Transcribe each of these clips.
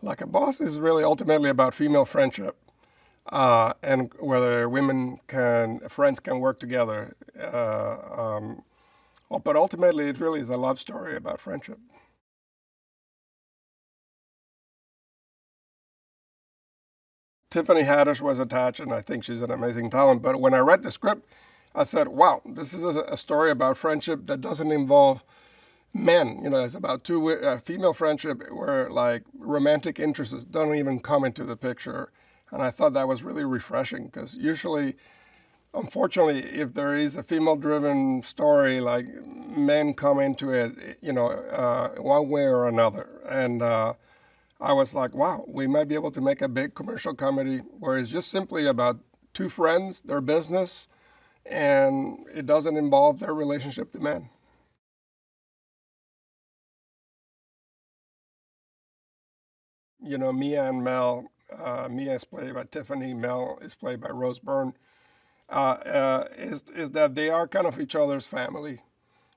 Like a boss is really ultimately about female friendship, and whether friends can work together. But ultimately, it really is a love story about friendship. Tiffany Haddish was attached, and I think she's an amazing talent. But when I read the script, I said, "Wow, this is a story about friendship that doesn't involve men. It's about two female friendship where like romantic interests don't even come into the picture." And I thought that was really refreshing because usually, unfortunately, if there is a female-driven story, like men come into it, one way or another. And I was like, wow, we might be able to make a big commercial comedy where it's just simply about two friends, their business, and it doesn't involve their relationship to men. Mia and Mel. Mia is played by Tiffany. Mel is played by Rose Byrne. Is that they are kind of each other's family.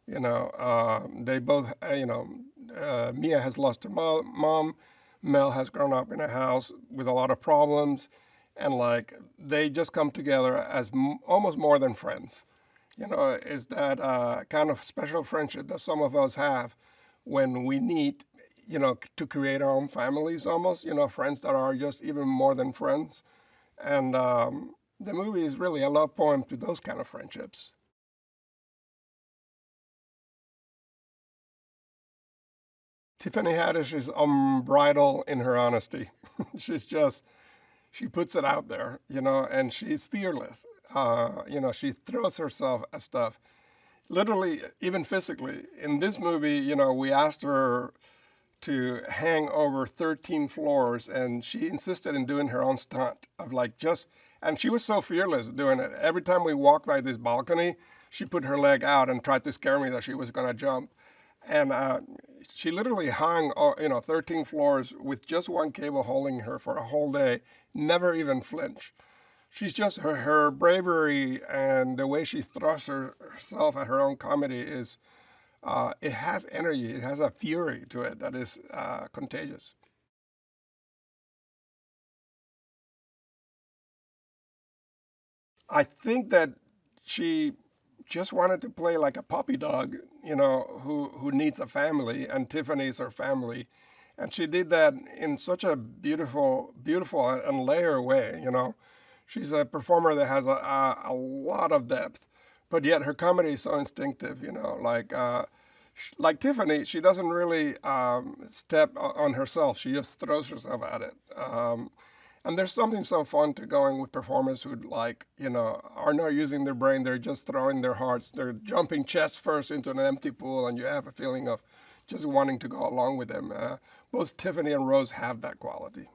They both. Mia has lost her mom. Mel has grown up in a house with a lot of problems, and like they just come together as almost more than friends. Is that kind of special friendship that some of us have when we need, to create our own families almost, friends that are just even more than friends. And the movie is really a love poem to those kind of friendships. Tiffany Haddish is unbridled in her honesty. She's just, she puts it out there, and she's fearless. She throws herself at stuff, literally, even physically. In this movie, we asked her to hang over 13 floors, and she insisted in doing her own stunt of like just, and she was so fearless doing it. Every time we walked by this balcony, she put her leg out and tried to scare me that she was going to jump. And she literally hung, 13 floors with just one cable holding her for a whole day, never even flinch. She's just her bravery and the way she thrusts herself at her own comedy is it has energy. It has a fury to it that is contagious. I think that she just wanted to play like a puppy dog, who needs a family, and Tiffany is her family, and she did that in such a beautiful and layer way. She's a performer that has a lot of depth, but yet her comedy is so instinctive. Like Tiffany, she doesn't really step on herself. She just throws herself at it. And there's something so fun to going with performers who like, are not using their brain. They're just throwing their hearts. They're jumping chest first into an empty pool, and you have a feeling of just wanting to go along with them. Both Tiffany and Rose have that quality.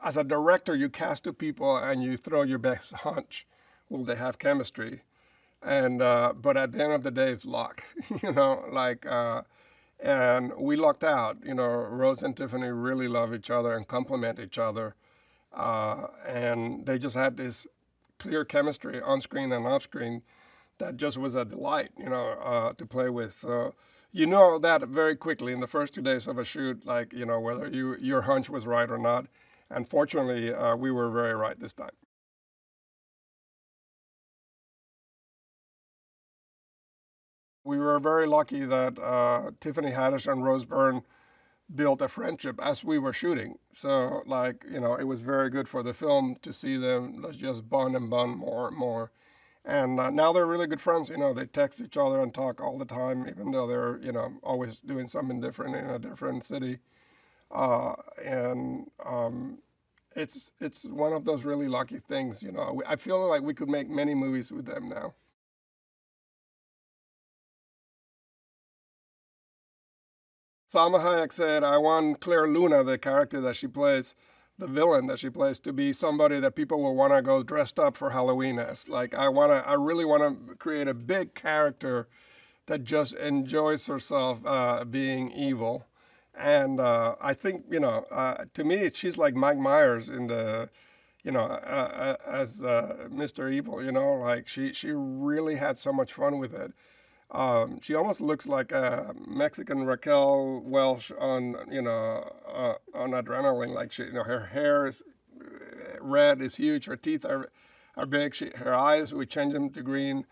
As a director, you cast two people and you throw your best hunch. Will they have chemistry? And but at the end of the day, it's luck. And we lucked out. Rose and Tiffany really love each other and complement each other, and they just had this clear chemistry on screen and off screen that just was a delight, to play with. So you know that very quickly in the first 2 days of a shoot, like whether your hunch was right or not. And fortunately, we were very right this time. We were very lucky that Tiffany Haddish and Rose Byrne built a friendship as we were shooting. So, like, it was very good for the film to see them just bond and bond more and more. And now they're really good friends. They text each other and talk all the time, even though they're, always doing something different in a different city. And it's one of those really lucky things. I feel like we could make many movies with them now. Salma Hayek said, I want Claire Luna, the character that she plays, the villain that she plays, to be somebody that people will want to go dressed up for Halloween as. Like, I really want to create a big character that just enjoys herself being evil. And I think, to me, she's like Mike Myers in as Mr. Evil, like she really had so much fun with it. She almost looks like a Mexican Raquel Welch on on adrenaline. Like her hair is red, is huge. Her teeth are big. Her eyes, we change them to green,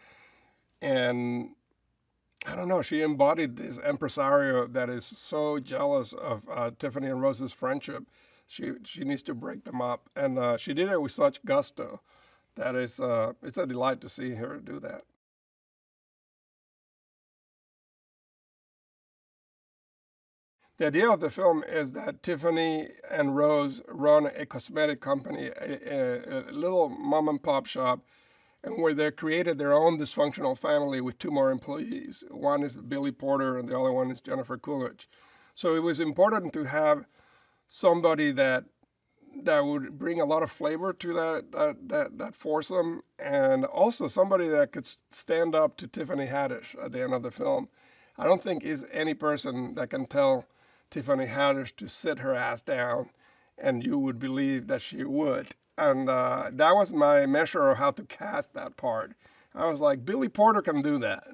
and I don't know. She embodied this impresario that is so jealous of Tiffany and Rose's friendship. She needs to break them up, and she did it with such gusto. That is, it's a delight to see her do that. The idea of the film is that Tiffany and Rose run a cosmetic company, a little mom and pop shop, and where they created their own dysfunctional family with two more employees. One is Billy Porter, and the other one is Jennifer Coolidge. So it was important to have somebody that would bring a lot of flavor to that foursome, and also somebody that could stand up to Tiffany Haddish at the end of the film. I don't think is any person that can tell Tiffany Haddish to sit her ass down, and you would believe that she would. And that was my measure of how to cast that part. I was like, Billy Porter can do that.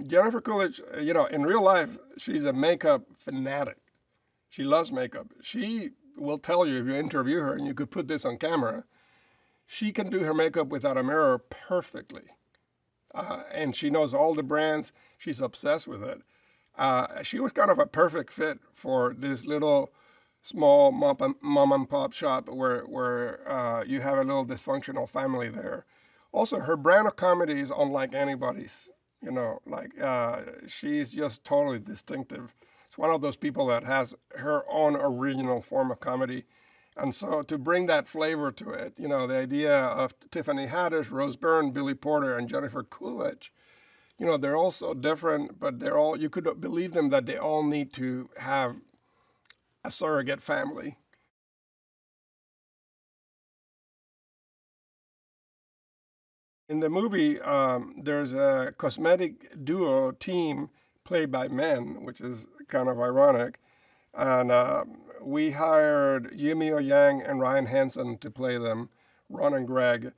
Jennifer Coolidge, in real life, she's a makeup fanatic. She loves makeup. She will tell you if you interview her, and you could put this on camera, she can do her makeup without a mirror perfectly. And she knows all the brands. She's obsessed with it. She was kind of a perfect fit for this little small mom and pop shop where you have a little dysfunctional family there. Also, her brand of comedy is unlike anybody's. She's just totally distinctive. It's one of those people that has her own original form of comedy. And so to bring that flavor to it, the idea of Tiffany Haddish, Rose Byrne, Billy Porter, and Jennifer Coolidge, they're all so different, but you could believe them that they all need to have a surrogate family. In the movie, there's a cosmetic duo team played by men, which is kind of ironic. And we hired Yimio Yang and Ryan Hansen to play them, Ron and Greg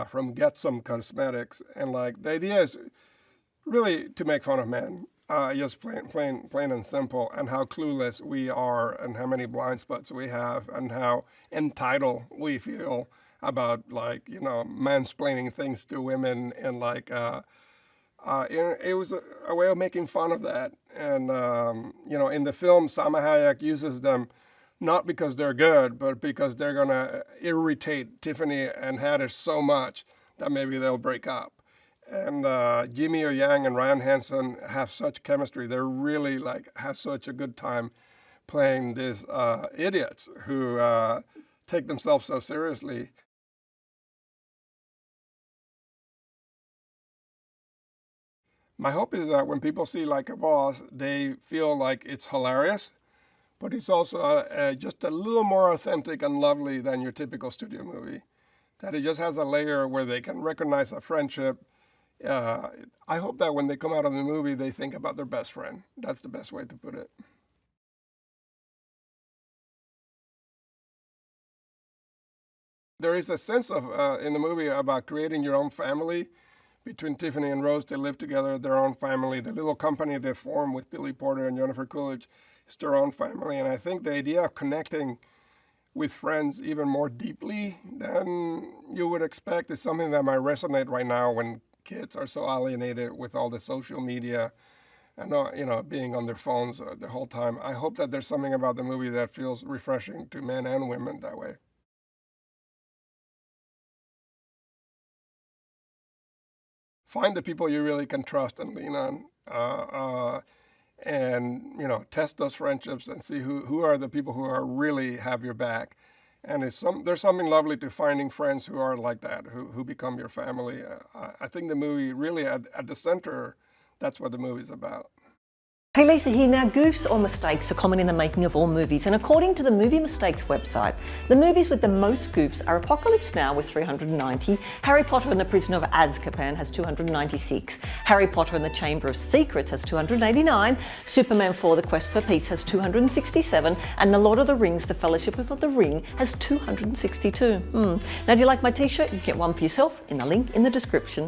from Get Some Cosmetics. And like the idea is really to make fun of men, just plain and simple, and how clueless we are, and how many blind spots we have, and how entitled we feel about mansplaining things to women, and it was a way of making fun of that. And in the film, Salma Hayek uses them not because they're good, but because they're gonna irritate Tiffany and Haddish so much that maybe they'll break up. And Jimmy O Yang and Ryan Hansen have such chemistry. They're really have such a good time playing these idiots who take themselves so seriously. My hope is that when people see Like a Boss, they feel like it's hilarious, but it's also just a little more authentic and lovely than your typical studio movie. That it just has a layer where they can recognize a friendship. I hope that when they come out of the movie, they think about their best friend. That's the best way to put it. There is a sense of in the movie about creating your own family. Between Tiffany and Rose, they live together, their own family. The little company they form with Billy Porter and Jennifer Coolidge is their own family. And I think the idea of connecting with friends even more deeply than you would expect is something that might resonate right now when kids are so alienated with all the social media and being on their phones the whole time. I hope that there's something about the movie that feels refreshing to men and women that way. Find the people you really can trust and lean on, and test those friendships and see who are the people who are really have your back. And there's something lovely to finding friends who are like that, who become your family. I think the movie really at the center, that's what the movie's about. Hey, Lisa here. Now, goofs or mistakes are common in the making of all movies, and according to the Movie Mistakes website, the movies with the most goofs are Apocalypse Now with 390, Harry Potter and the Prisoner of Azkaban has 296, Harry Potter and the Chamber of Secrets has 289, Superman 4 The Quest for Peace has 267, and The Lord of the Rings The Fellowship of the Ring has 262. Now, do you like my t-shirt? You can get one for yourself in the link in the description.